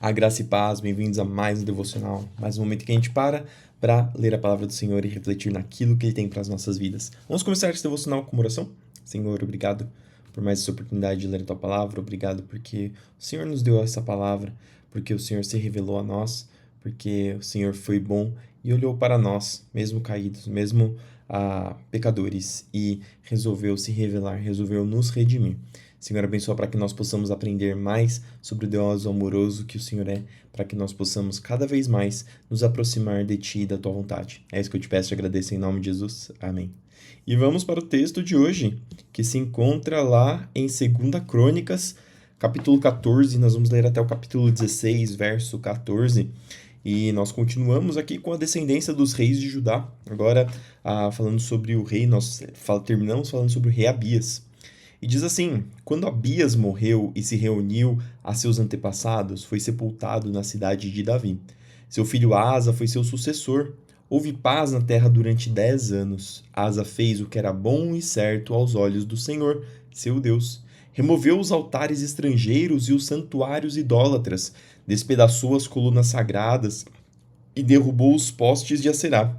A graça e paz, bem-vindos a mais um devocional, mais um momento que a gente para ler a palavra do Senhor e refletir naquilo que Ele tem para as nossas vidas. Vamos começar esse devocional com uma oração? Senhor, obrigado por mais essa oportunidade de ler a Tua palavra, obrigado porque o Senhor nos deu essa palavra, porque o Senhor se revelou a nós, porque o Senhor foi bom e olhou para nós, mesmo caídos, mesmo pecadores, e resolveu se revelar, resolveu nos redimir. Senhor, abençoa para que nós possamos aprender mais sobre o Deus amoroso que o Senhor é, para que nós possamos cada vez mais nos aproximar de Ti e da Tua vontade. É isso que eu te peço e agradeço em nome de Jesus. Amém. E vamos para o texto de hoje, que se encontra lá em 2 Crônicas, capítulo 14. Nós vamos ler até o capítulo 16, verso 14. E nós continuamos aqui com a descendência dos reis de Judá. Agora, falando sobre o rei, terminamos falando sobre o rei Abias. E diz assim: quando Abias morreu e se reuniu a seus antepassados, foi sepultado na cidade de Davi. Seu filho Asa foi seu sucessor. Houve paz na terra durante 10 anos. Asa fez o que era bom e certo aos olhos do Senhor, seu Deus. Removeu os altares estrangeiros e os santuários idólatras, despedaçou as colunas sagradas e derrubou os postes de Acerá.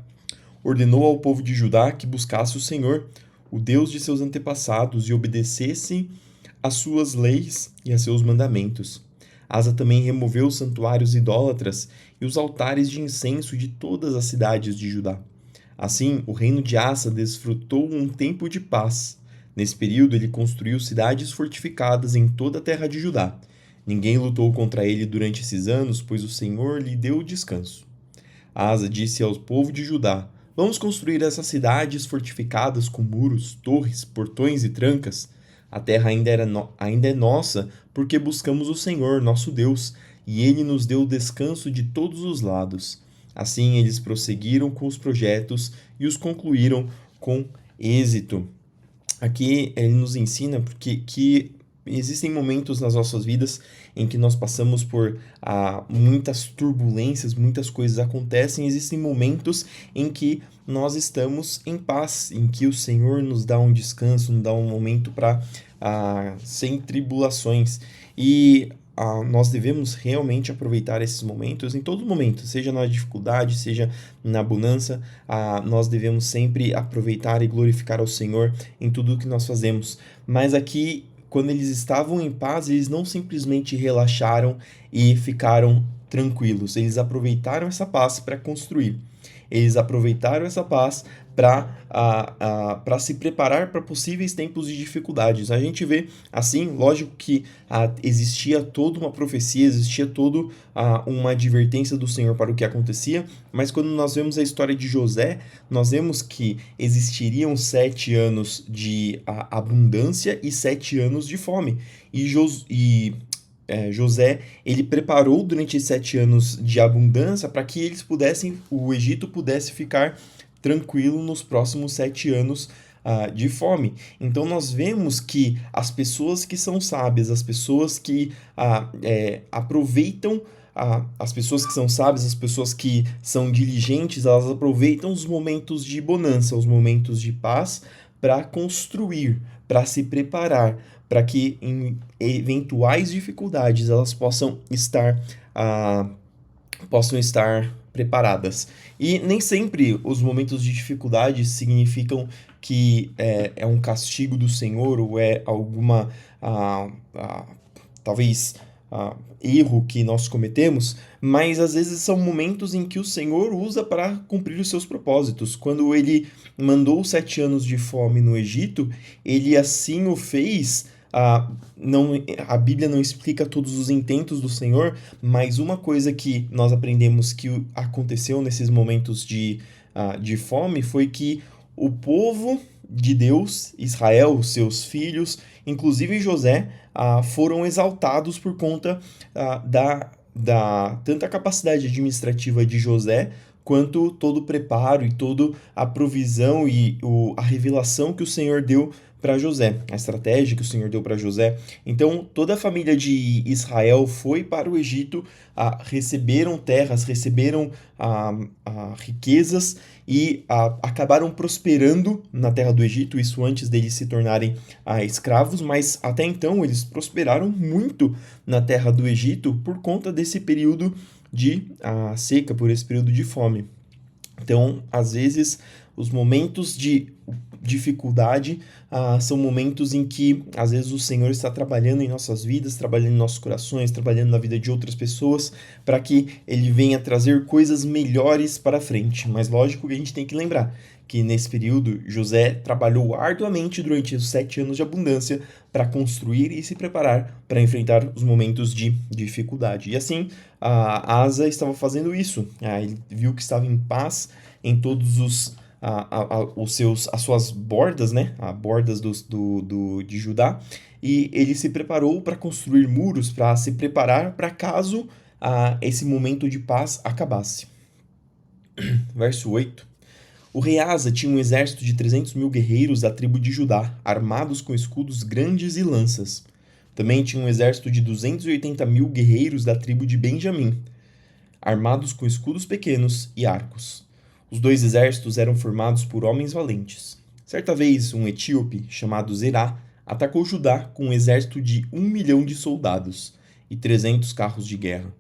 Ordenou ao povo de Judá que buscasse o Senhor, o Deus de seus antepassados, e obedecesse às suas leis e a seus mandamentos. Asa também removeu os santuários idólatras e os altares de incenso de todas as cidades de Judá. Assim, o reino de Asa desfrutou um tempo de paz. Nesse período, ele construiu cidades fortificadas em toda a terra de Judá. Ninguém lutou contra ele durante esses anos, pois o Senhor lhe deu descanso. Asa disse ao povo de Judá: vamos construir essas cidades fortificadas com muros, torres, portões e trancas. A terra ainda é nossa, porque buscamos o Senhor, nosso Deus, e Ele nos deu descanso de todos os lados. Assim, eles prosseguiram com os projetos e os concluíram com êxito. Aqui ele nos ensina que existem momentos nas nossas vidas em que nós passamos por muitas turbulências, muitas coisas acontecem, existem momentos em que nós estamos em paz, em que o Senhor nos dá um descanso, nos dá um momento para sem tribulações. E nós devemos realmente aproveitar esses momentos em todo momento, seja na dificuldade, seja na bonança. Nós devemos sempre aproveitar e glorificar ao Senhor em tudo o que nós fazemos. Mas aqui, quando eles estavam em paz, eles não simplesmente relaxaram e ficaram tranquilos. Eles aproveitaram essa paz para construir. Eles aproveitaram essa paz para se preparar para possíveis tempos de dificuldades. A gente vê, assim, lógico que existia toda uma profecia, existia toda uma advertência do Senhor para o que acontecia, mas quando nós vemos a história de José, nós vemos que existiriam 7 anos de abundância e 7 anos de fome. José, ele preparou durante 7 anos de abundância para que o Egito pudesse ficar tranquilo nos próximos 7 anos de fome. Então nós vemos que as pessoas que são sábias, as pessoas que aproveitam, as pessoas que são sábias, as pessoas que são diligentes, elas aproveitam os momentos de bonança, os momentos de paz para construir, para se preparar, para que em eventuais dificuldades elas possam estar preparadas. E nem sempre os momentos de dificuldade significam que é um castigo do Senhor ou é alguma, talvez, erro que nós cometemos, mas às vezes são momentos em que o Senhor usa para cumprir os seus propósitos. Quando ele mandou 7 anos de fome no Egito, ele assim o fez. A Bíblia não explica todos os intentos do Senhor, mas uma coisa que nós aprendemos que aconteceu nesses momentos de fome foi que o povo de Deus, Israel, seus filhos, inclusive José, foram exaltados por conta da tanta capacidade administrativa de José, quanto todo o preparo e toda a provisão e a revelação que o Senhor deu para José, a estratégia que o Senhor deu para José. Então, toda a família de Israel foi para o Egito, receberam terras, receberam riquezas e acabaram prosperando na terra do Egito, isso antes deles se tornarem escravos, mas até então eles prosperaram muito na terra do Egito por conta desse período de seca, por esse período de fome. Então, às vezes, os momentos de dificuldade são momentos em que, às vezes, o Senhor está trabalhando em nossas vidas, trabalhando em nossos corações, trabalhando na vida de outras pessoas, para que Ele venha trazer coisas melhores para frente. Mas, lógico que a gente tem que lembrar que, nesse período, José trabalhou arduamente durante os 7 anos de abundância para construir e se preparar para enfrentar os momentos de dificuldade. E assim, Asa estava fazendo isso. Ele viu que estava em paz em todos as suas bordas, né? As bordas de Judá. E ele se preparou para construir muros, para se preparar para caso esse momento de paz acabasse. Verso 8. O rei Asa tinha um exército de 300.000 guerreiros da tribo de Judá, armados com escudos grandes e lanças. Também tinha um exército de 280.000 guerreiros da tribo de Benjamim, armados com escudos pequenos e arcos. Os 2 exércitos eram formados por homens valentes. Certa vez, um etíope, chamado Zerá, atacou Judá com um exército de 1 milhão de soldados e 300 carros de guerra.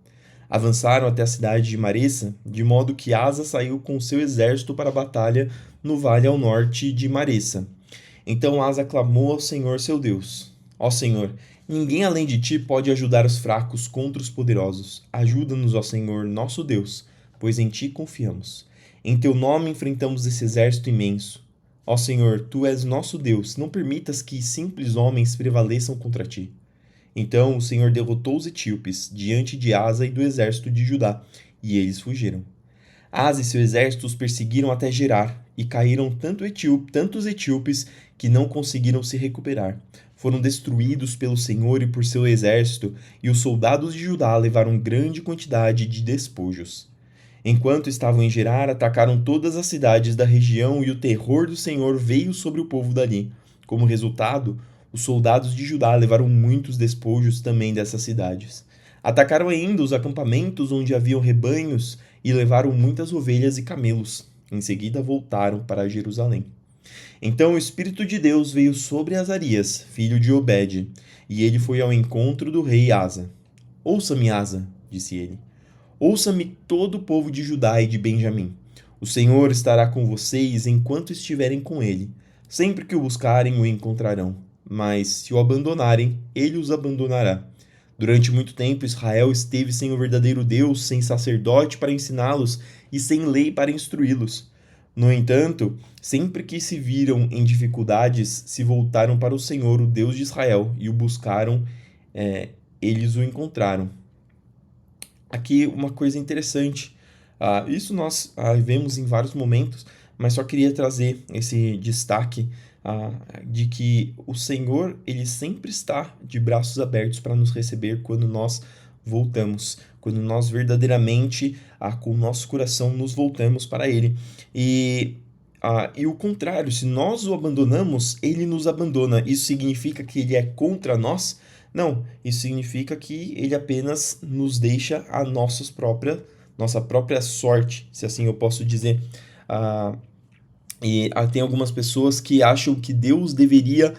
Avançaram até a cidade de Maressa, de modo que Asa saiu com seu exército para a batalha no vale ao norte de Maressa. Então Asa clamou ao Senhor seu Deus: Ó Senhor, ninguém além de ti pode ajudar os fracos contra os poderosos. Ajuda-nos, ó Senhor, nosso Deus, pois em ti confiamos. Em teu nome enfrentamos esse exército imenso. Ó Senhor, tu és nosso Deus, não permitas que simples homens prevaleçam contra ti. Então o Senhor derrotou os etíopes diante de Asa e do exército de Judá, e eles fugiram. Asa e seu exército os perseguiram até Gerar, e caíram tantos etíopes que não conseguiram se recuperar. Foram destruídos pelo Senhor e por seu exército, e os soldados de Judá levaram grande quantidade de despojos. Enquanto estavam em Gerar, atacaram todas as cidades da região, e o terror do Senhor veio sobre o povo dali. Como resultado, os soldados de Judá levaram muitos despojos também dessas cidades. Atacaram ainda os acampamentos onde haviam rebanhos e levaram muitas ovelhas e camelos. Em seguida voltaram para Jerusalém. Então o Espírito de Deus veio sobre Azarias, filho de Obed, e ele foi ao encontro do rei Asa. Ouça-me, Asa, disse ele. Ouça-me todo o povo de Judá e de Benjamim. O Senhor estará com vocês enquanto estiverem com ele. Sempre que o buscarem, o encontrarão. Mas se o abandonarem, ele os abandonará. Durante muito tempo, Israel esteve sem o verdadeiro Deus, sem sacerdote para ensiná-los e sem lei para instruí-los. No entanto, sempre que se viram em dificuldades, se voltaram para o Senhor, o Deus de Israel, e o buscaram, eles o encontraram. Aqui uma coisa interessante, isso nós vemos em vários momentos, mas só queria trazer esse destaque de que o Senhor, ele sempre está de braços abertos para nos receber quando nós voltamos, quando nós verdadeiramente, com o nosso coração, nos voltamos para Ele. E o contrário, se nós o abandonamos, Ele nos abandona. Isso significa que Ele é contra nós? Não, isso significa que Ele apenas nos deixa a nossa própria sorte, se assim eu posso dizer. E tem algumas pessoas que acham que Deus deveria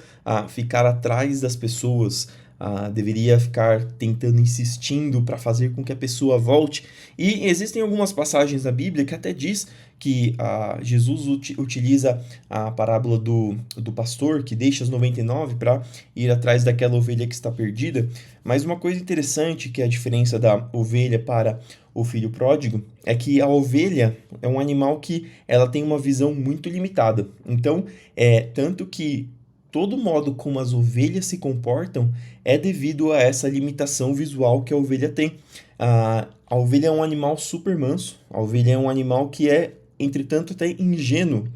ficar atrás das pessoas, deveria ficar tentando, insistindo para fazer com que a pessoa volte. E existem algumas passagens na Bíblia que até diz que Jesus utiliza a parábola do pastor que deixa as 99 para ir atrás daquela ovelha que está perdida. Mas uma coisa interessante, que é a diferença da ovelha para o filho pródigo, é que a ovelha é um animal que ela tem uma visão muito limitada. Então, tanto que todo modo como as ovelhas se comportam é devido a essa limitação visual que a ovelha tem. A ovelha é um animal super manso, a ovelha é um animal que é, entretanto, até ingênuo,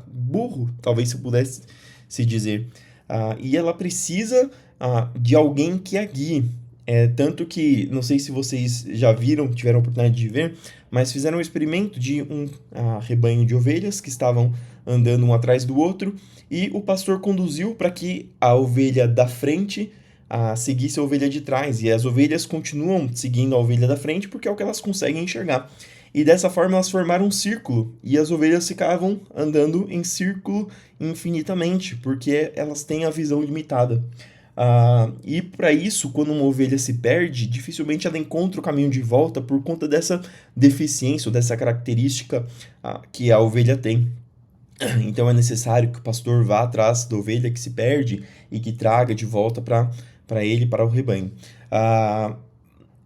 burro, talvez se pudesse se dizer. E ela precisa de alguém que a guie. Tanto que, não sei se vocês já viram, tiveram a oportunidade de ver, mas fizeram um experimento de um rebanho de ovelhas que estavam andando um atrás do outro, e o pastor conduziu para que a ovelha da frente seguisse a ovelha de trás, e as ovelhas continuam seguindo a ovelha da frente porque é o que elas conseguem enxergar. E dessa forma elas formaram um círculo, e as ovelhas ficavam andando em círculo infinitamente, porque elas têm a visão limitada. E para isso, quando uma ovelha se perde, dificilmente ela encontra o caminho de volta por conta dessa deficiência, ou dessa característica que a ovelha tem. Então é necessário que o pastor vá atrás da ovelha que se perde e que traga de volta para ele, para o rebanho.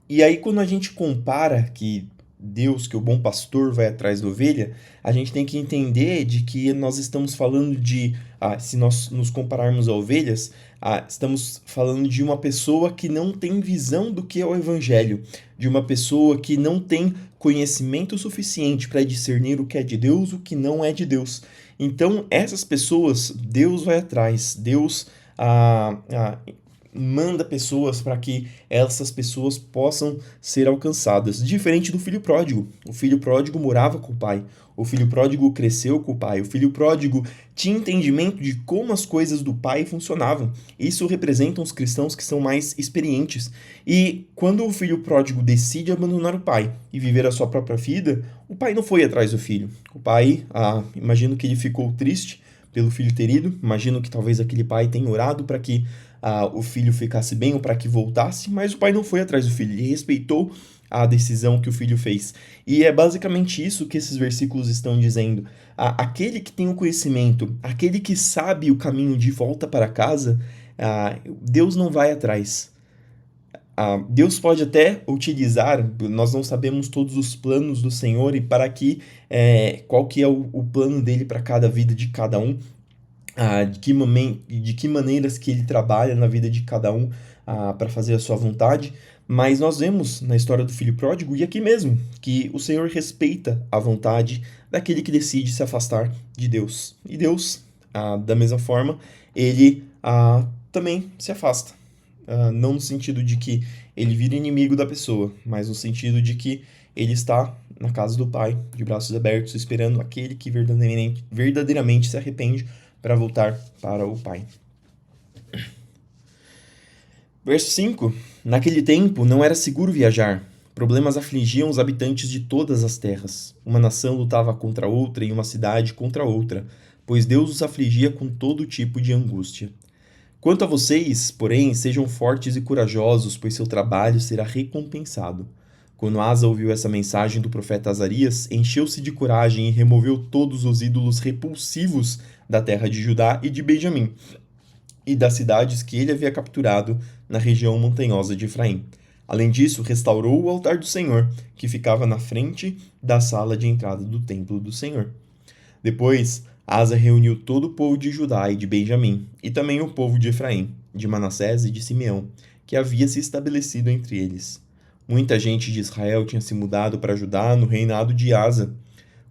E aí, quando a gente compara que Deus, que o bom pastor vai atrás da ovelha, a gente tem que entender de que nós estamos falando de, se nós nos compararmos a ovelhas, estamos falando de uma pessoa que não tem visão do que é o evangelho, de uma pessoa que não tem conhecimento suficiente para discernir o que é de Deus, o que não é de Deus. Então, essas pessoas, Deus vai atrás, Deus manda pessoas para que essas pessoas possam ser alcançadas. Diferente do filho pródigo. O filho pródigo morava com o pai. O filho pródigo cresceu com o pai. O filho pródigo tinha entendimento de como as coisas do pai funcionavam. Isso representa os cristãos que são mais experientes. E quando o filho pródigo decide abandonar o pai e viver a sua própria vida, o pai não foi atrás do filho. O pai, imagino que ele ficou triste pelo filho ter ido. Imagino que talvez aquele pai tenha orado para que o filho ficasse bem ou para que voltasse, mas o pai não foi atrás do filho, ele respeitou a decisão que o filho fez. E é basicamente isso que esses versículos estão dizendo. Aquele que tem o conhecimento, aquele que sabe o caminho de volta para casa, Deus não vai atrás. Deus pode até utilizar, nós não sabemos todos os planos do Senhor e para que, qual que é o plano dele para cada vida de cada um, de que maneiras que ele trabalha na vida de cada um para fazer a sua vontade, mas nós vemos na história do filho pródigo, e aqui mesmo, que o Senhor respeita a vontade daquele que decide se afastar de Deus. E Deus, da mesma forma, ele também se afasta. Não no sentido de que ele vira inimigo da pessoa, mas no sentido de que ele está na casa do Pai, de braços abertos, esperando aquele que verdadeiramente se arrepende para voltar para o Pai. Verso 5. Naquele tempo não era seguro viajar. Problemas afligiam os habitantes de todas as terras. Uma nação lutava contra outra e uma cidade contra outra, pois Deus os afligia com todo tipo de angústia. Quanto a vocês, porém, sejam fortes e corajosos, pois seu trabalho será recompensado. Quando Asa ouviu essa mensagem do profeta Azarias, encheu-se de coragem e removeu todos os ídolos repulsivos da terra de Judá e de Benjamim, e das cidades que ele havia capturado na região montanhosa de Efraim. Além disso, restaurou o altar do Senhor, que ficava na frente da sala de entrada do templo do Senhor. Depois, Asa reuniu todo o povo de Judá e de Benjamim, e também o povo de Efraim, de Manassés e de Simeão, que havia se estabelecido entre eles. Muita gente de Israel tinha se mudado para Judá no reinado de Asa,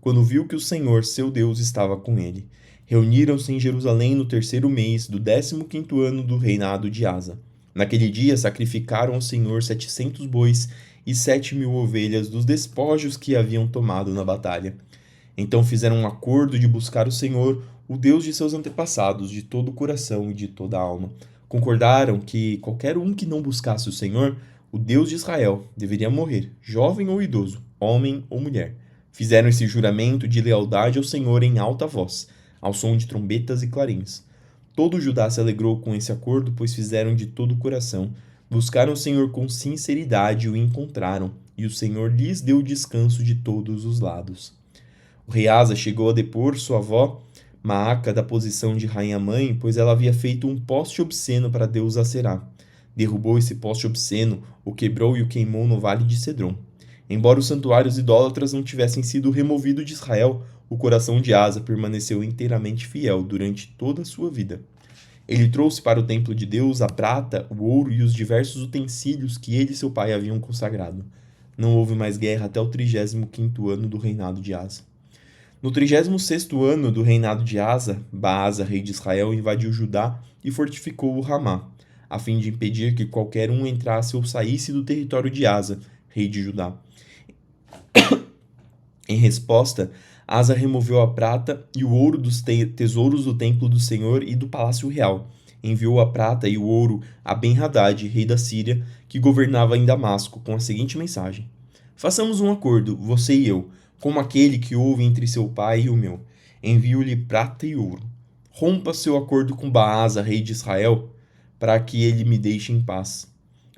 quando viu que o Senhor, seu Deus, estava com ele. Reuniram-se em Jerusalém no 3º mês do 15º ano do reinado de Asa. Naquele dia sacrificaram ao Senhor 700 bois e 7.000 ovelhas dos despojos que haviam tomado na batalha. Então fizeram um acordo de buscar o Senhor, o Deus de seus antepassados, de todo o coração e de toda a alma. Concordaram que qualquer um que não buscasse o Senhor, o Deus de Israel, deveria morrer, jovem ou idoso, homem ou mulher. Fizeram esse juramento de lealdade ao Senhor em alta voz, ao som de trombetas e clarins. Todo Judá se alegrou com esse acordo, pois fizeram de todo o coração. Buscaram o Senhor com sinceridade e o encontraram, e o Senhor lhes deu descanso de todos os lados. O rei Asa chegou a depor sua avó, Maaca, da posição de rainha-mãe, pois ela havia feito um poste obsceno para Deus Aserá. Derrubou esse poste obsceno, o quebrou e o queimou no vale de Cedron. Embora os santuários idólatras não tivessem sido removidos de Israel, o coração de Asa permaneceu inteiramente fiel durante toda a sua vida. Ele trouxe para o templo de Deus a prata, o ouro e os diversos utensílios que ele e seu pai haviam consagrado. Não houve mais guerra até o 35º ano do reinado de Asa. No 36º ano do reinado de Asa, Baasa, rei de Israel, invadiu Judá e fortificou o Ramá, a fim de impedir que qualquer um entrasse ou saísse do território de Asa, rei de Judá. Em resposta, Asa removeu a prata e o ouro dos tesouros do templo do Senhor e do palácio real. Enviou a prata e o ouro a Ben-Hadad, rei da Síria, que governava em Damasco, com a seguinte mensagem: Façamos um acordo, você e eu, como aquele que houve entre seu pai e o meu. Envio-lhe prata e ouro. Rompa seu acordo com Baasa, rei de Israel, para que ele me deixe em paz.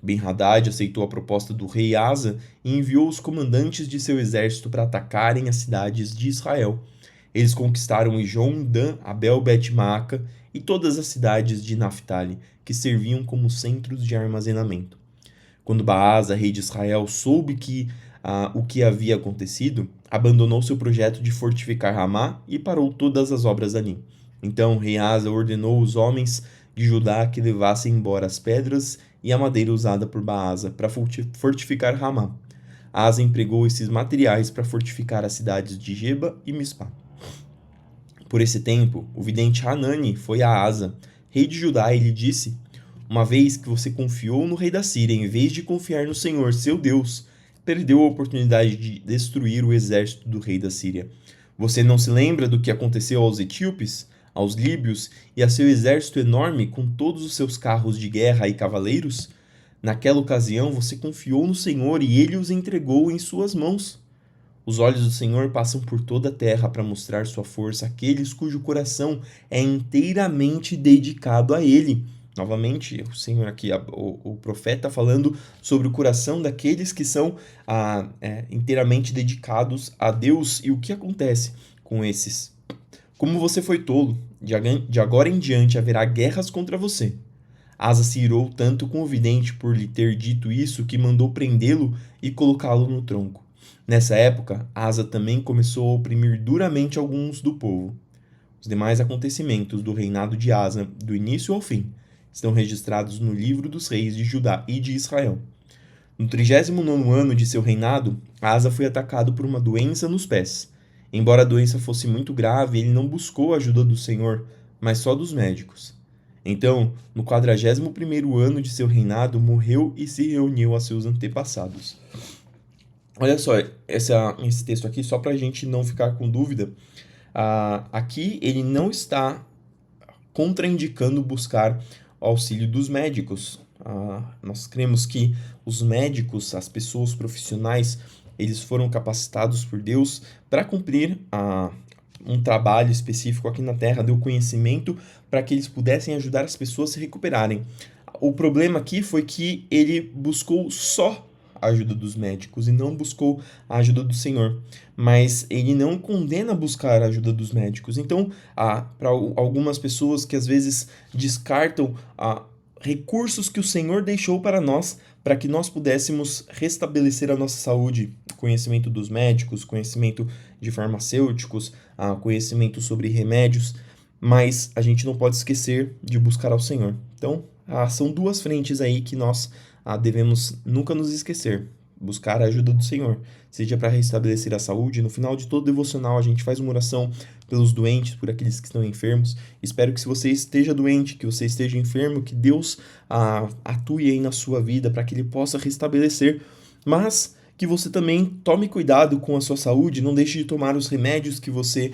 Ben-Hadad aceitou a proposta do rei Asa e enviou os comandantes de seu exército para atacarem as cidades de Israel. Eles conquistaram Ijon, Dan, Abel, Bet-Maaca e todas as cidades de Naphtali, que serviam como centros de armazenamento. Quando Baasa, rei de Israel, soube o que havia acontecido, abandonou seu projeto de fortificar Ramá e parou todas as obras ali. Então o rei Asa ordenou os homens de Judá que levassem embora as pedras e a madeira usada por Baasa para fortificar Ramá. Asa empregou esses materiais para fortificar as cidades de Geba e Mispá. Por esse tempo, o vidente Hanani foi a Asa, rei de Judá, e lhe disse: Uma vez que você confiou no rei da Síria em vez de confiar no Senhor, seu Deus, perdeu a oportunidade de destruir o exército do rei da Síria. Você não se lembra do que aconteceu aos etíopes, aos líbios e a seu exército enorme com todos os seus carros de guerra e cavaleiros? Naquela ocasião você confiou no Senhor e ele os entregou em suas mãos. Os olhos do Senhor passam por toda a terra para mostrar sua força àqueles cujo coração é inteiramente dedicado a ele. Novamente, o Senhor aqui, o profeta falando sobre o coração daqueles que são inteiramente dedicados a Deus. E o que acontece com esses? Como você foi tolo, de agora em diante haverá guerras contra você. Asa se irou tanto com o vidente por lhe ter dito isso que mandou prendê-lo e colocá-lo no tronco. Nessa época, Asa também começou a oprimir duramente alguns do povo. Os demais acontecimentos do reinado de Asa, do início ao fim, estão registrados no livro dos reis de Judá e de Israel. No 39º ano de seu reinado, Asa foi atacado por uma doença nos pés. Embora a doença fosse muito grave, ele não buscou a ajuda do Senhor, mas só dos médicos. Então, no 41º ano de seu reinado, morreu e se reuniu a seus antepassados. Olha só, esse texto aqui, só para a gente não ficar com dúvida, aqui ele não está contraindicando buscar o auxílio dos médicos. Nós cremos que os médicos, as pessoas profissionais, eles foram capacitados por Deus para cumprir um trabalho específico aqui na Terra, deu conhecimento para que eles pudessem ajudar as pessoas a se recuperarem. O problema aqui foi que ele buscou só a ajuda dos médicos e não buscou a ajuda do Senhor. Mas ele não condena buscar a ajuda dos médicos. Então, para algumas pessoas que às vezes descartam recursos que o Senhor deixou para nós, para que nós pudéssemos restabelecer a nossa saúde, conhecimento dos médicos, conhecimento de farmacêuticos, conhecimento sobre remédios, mas a gente não pode esquecer de buscar ao Senhor. Então, são duas frentes aí que nós devemos nunca nos esquecer. Buscar a ajuda do Senhor, seja para restabelecer a saúde. No final de todo devocional, a gente faz uma oração pelos doentes, por aqueles que estão enfermos. Espero que se você esteja doente, que você esteja enfermo, que Deus atue aí na sua vida para que Ele possa restabelecer, mas que você também tome cuidado com a sua saúde, não deixe de tomar os remédios que você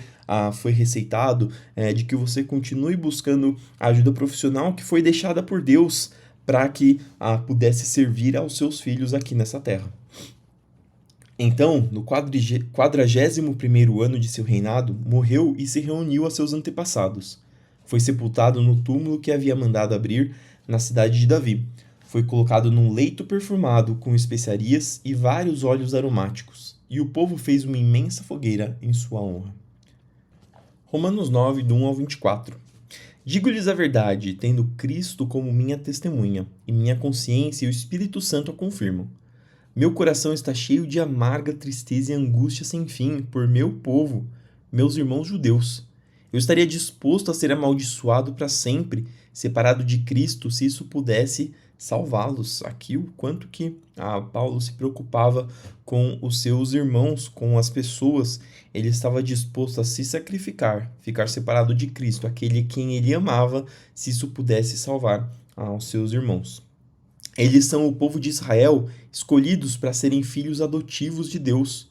foi receitado, de que você continue buscando a ajuda profissional que foi deixada por Deus para que pudesse servir aos seus filhos aqui nessa terra. Então, no 41º ano de seu reinado, morreu e se reuniu a seus antepassados. Foi sepultado no túmulo que havia mandado abrir na cidade de Davi. Foi colocado num leito perfumado com especiarias e vários óleos aromáticos, e o povo fez uma imensa fogueira em sua honra. Romanos 9, do 1 ao 24. Digo-lhes a verdade, tendo Cristo como minha testemunha, e minha consciência e o Espírito Santo a confirmam. Meu coração está cheio de amarga tristeza e angústia sem fim por meu povo, meus irmãos judeus. Eu estaria disposto a ser amaldiçoado para sempre, separado de Cristo, se isso pudesse salvá-los. Aqui o quanto que Paulo se preocupava com os seus irmãos, com as pessoas. Ele estava disposto a se sacrificar, ficar separado de Cristo, aquele quem ele amava, se isso pudesse salvar os seus irmãos. Eles são o povo de Israel, escolhidos para serem filhos adotivos de Deus.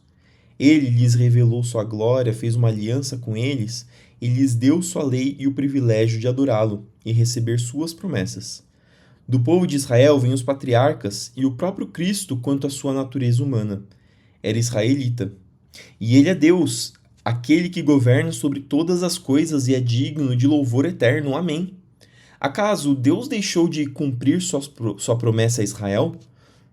Ele lhes revelou sua glória, fez uma aliança com eles e lhes deu sua lei e o privilégio de adorá-lo e receber suas promessas. Do povo de Israel vêm os patriarcas e o próprio Cristo quanto à sua natureza humana. Era israelita. E ele é Deus, aquele que governa sobre todas as coisas e é digno de louvor eterno. Amém. Acaso Deus deixou de cumprir sua promessa a Israel?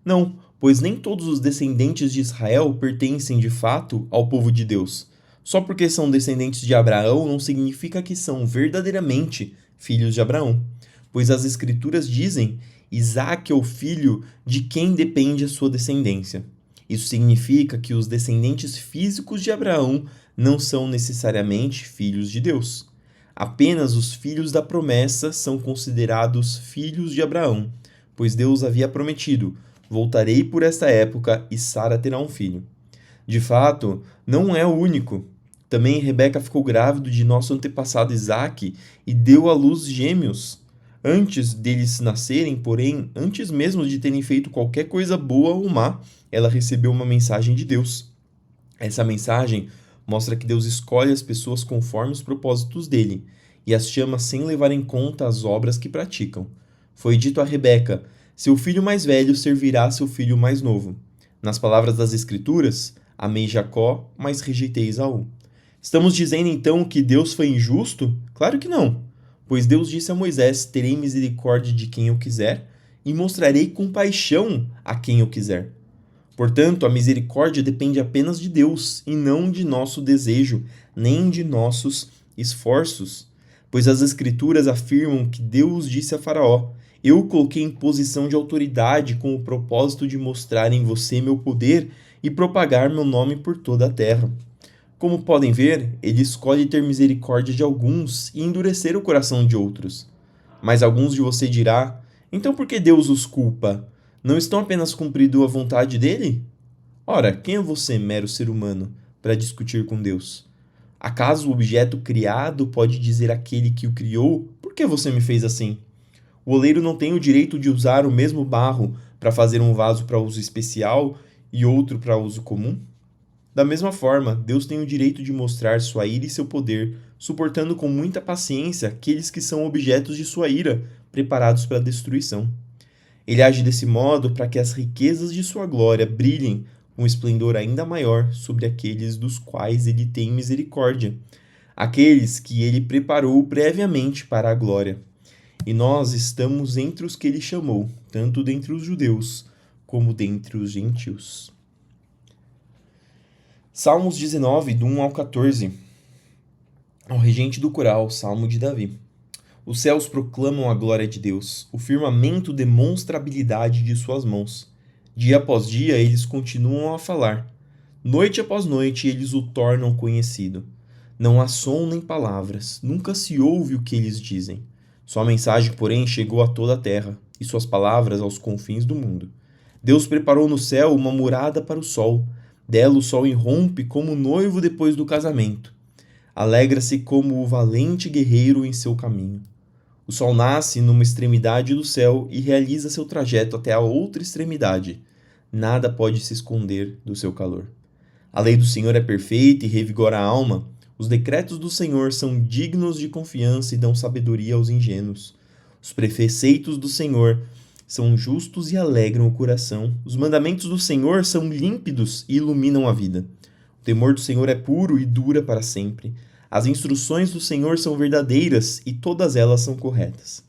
Não, pois nem todos os descendentes de Israel pertencem de fato ao povo de Deus. Só porque são descendentes de Abraão não significa que são verdadeiramente filhos de Abraão, pois as Escrituras dizem: Isaque é o filho de quem depende a sua descendência. Isso significa que os descendentes físicos de Abraão não são necessariamente filhos de Deus. Apenas os filhos da promessa são considerados filhos de Abraão, pois Deus havia prometido: voltarei por esta época e Sara terá um filho. De fato, não é o único. Também Rebeca ficou grávida de nosso antepassado Isaque e deu à luz gêmeos. Antes deles nascerem, porém, antes mesmo de terem feito qualquer coisa boa ou má, ela recebeu uma mensagem de Deus. Essa mensagem mostra que Deus escolhe as pessoas conforme os propósitos dele e as chama sem levar em conta as obras que praticam. Foi dito a Rebeca: seu filho mais velho servirá seu filho mais novo. Nas palavras das Escrituras, amei Jacó, mas rejeitei Esaú. Estamos dizendo então que Deus foi injusto? Claro que não, pois Deus disse a Moisés: terei misericórdia de quem eu quiser e mostrarei compaixão a quem eu quiser. Portanto, a misericórdia depende apenas de Deus e não de nosso desejo, nem de nossos esforços. Pois as Escrituras afirmam que Deus disse a Faraó: eu o coloquei em posição de autoridade com o propósito de mostrar em você meu poder e propagar meu nome por toda a terra. Como podem ver, ele escolhe ter misericórdia de alguns e endurecer o coração de outros. Mas alguns de você dirá: então por que Deus os culpa? Não estão apenas cumprindo a vontade dele? Ora, quem é você, mero ser humano, para discutir com Deus? Acaso o objeto criado pode dizer àquele que o criou: por que você me fez assim? O oleiro não tem o direito de usar o mesmo barro para fazer um vaso para uso especial e outro para uso comum? Da mesma forma, Deus tem o direito de mostrar sua ira e seu poder, suportando com muita paciência aqueles que são objetos de sua ira, preparados para a destruição. Ele age desse modo para que as riquezas de sua glória brilhem com esplendor ainda maior sobre aqueles dos quais ele tem misericórdia, aqueles que ele preparou previamente para a glória. E nós estamos entre os que ele chamou, tanto dentre os judeus como dentre os gentios. Salmos 19, do 1 ao 14. Ao regente do coral, Salmo de Davi. Os céus proclamam a glória de Deus, o firmamento demonstra a habilidade de suas mãos. Dia após dia eles continuam a falar, noite após noite eles o tornam conhecido. Não há som nem palavras, nunca se ouve o que eles dizem. Sua mensagem, porém, chegou a toda a terra, e suas palavras aos confins do mundo. Deus preparou no céu uma morada para o sol, dela o sol irrompe como noivo depois do casamento. Alegra-se como o valente guerreiro em seu caminho. O sol nasce numa extremidade do céu e realiza seu trajeto até a outra extremidade. Nada pode se esconder do seu calor. A lei do Senhor é perfeita e revigora a alma. Os decretos do Senhor são dignos de confiança e dão sabedoria aos ingênuos. Os preceitos do Senhor são justos e alegram o coração. Os mandamentos do Senhor são límpidos e iluminam a vida. O temor do Senhor é puro e dura para sempre. As instruções do Senhor são verdadeiras e todas elas são corretas.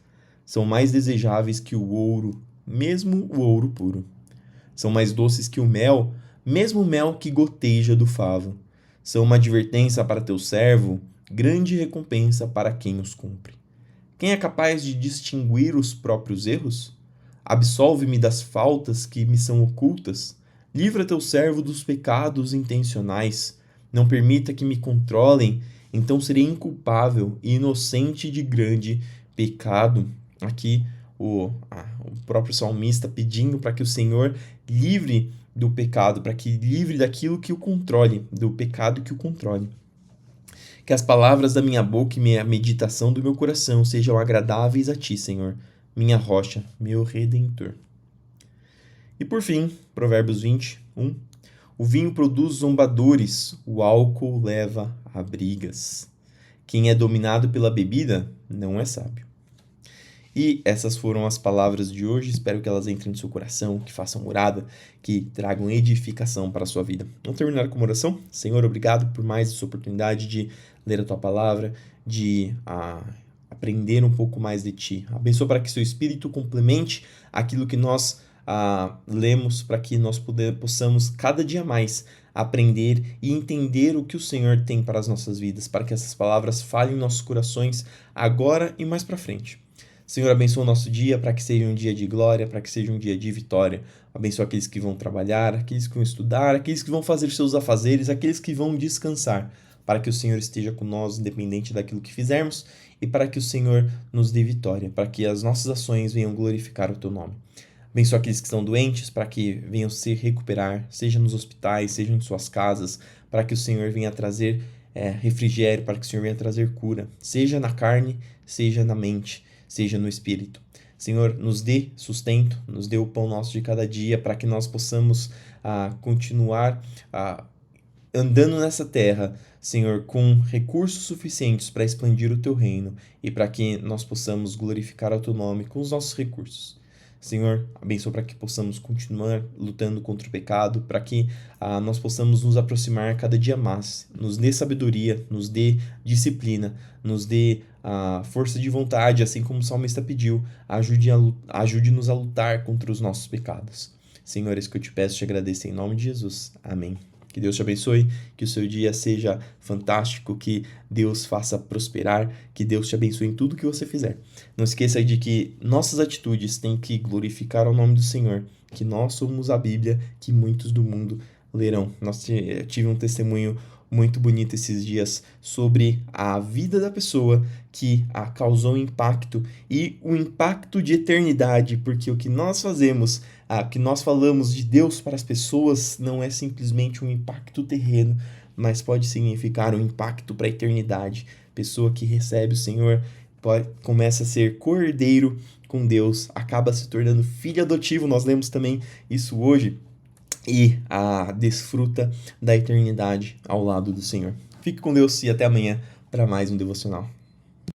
São mais desejáveis que o ouro, mesmo o ouro puro. São mais doces que o mel, mesmo o mel que goteja do favo. São uma advertência para teu servo, grande recompensa para quem os cumpre. Quem é capaz de distinguir os próprios erros? Absolve-me das faltas que me são ocultas. Livra teu servo dos pecados intencionais. Não permita que me controlem, então serei inculpável e inocente de grande pecado. Aqui o próprio salmista pedindo para que o Senhor livre do pecado, para que livre daquilo que o controle, do pecado que o controle. Que as palavras da minha boca e a meditação do meu coração sejam agradáveis a ti, Senhor, minha rocha, meu redentor. E por fim, Provérbios 20, 1. O vinho produz zombadores, o álcool leva a brigas. Quem é dominado pela bebida não é sábio. E essas foram as palavras de hoje. Espero que elas entrem no seu coração, que façam morada, que tragam edificação para a sua vida. Vamos terminar com uma oração? Senhor, obrigado por mais essa oportunidade de ler a tua palavra, de aprender um pouco mais de ti. Abençoa para que seu Espírito complemente aquilo que nós lemos, para que nós possamos cada dia mais aprender e entender o que o Senhor tem para as nossas vidas, para que essas palavras falem em nossos corações agora e mais para frente. Senhor, abençoa o nosso dia para que seja um dia de glória, para que seja um dia de vitória. Abençoa aqueles que vão trabalhar, aqueles que vão estudar, aqueles que vão fazer seus afazeres, aqueles que vão descansar, para que o Senhor esteja com nós, independente daquilo que fizermos, e para que o Senhor nos dê vitória, para que as nossas ações venham glorificar o teu nome. Abençoa aqueles que estão doentes, para que venham se recuperar, seja nos hospitais, seja em suas casas, para que o Senhor venha trazer refrigério, para que o Senhor venha trazer cura, seja na carne, seja na mente, seja no espírito. Senhor, nos dê sustento, nos dê o pão nosso de cada dia, para que nós possamos continuar andando nessa terra, Senhor, com recursos suficientes para expandir o teu reino e para que nós possamos glorificar o teu nome com os nossos recursos. Senhor, abençoa para que possamos continuar lutando contra o pecado, para que nós possamos nos aproximar cada dia mais. Nos dê sabedoria, nos dê disciplina, nos dê força de vontade, assim como o salmista pediu. Ajude-nos a lutar contra os nossos pecados. Senhor, é isso que eu te peço e te agradeço em nome de Jesus. Amém. Que Deus te abençoe, que o seu dia seja fantástico, que Deus faça prosperar, que Deus te abençoe em tudo que você fizer. Não esqueça de que nossas atitudes têm que glorificar o nome do Senhor, que nós somos a Bíblia que muitos do mundo lerão. Tive um testemunho muito bonito esses dias sobre a vida da pessoa que causou impacto e o impacto de eternidade, porque o que nós fazemos, o que nós falamos de Deus para as pessoas não é simplesmente um impacto terreno, mas pode significar um impacto para a eternidade. Pessoa que recebe o Senhor começa a ser cordeiro com Deus, acaba se tornando filho adotivo, nós lemos também isso hoje, e desfruta da eternidade ao lado do Senhor. Fique com Deus e até amanhã para mais um devocional.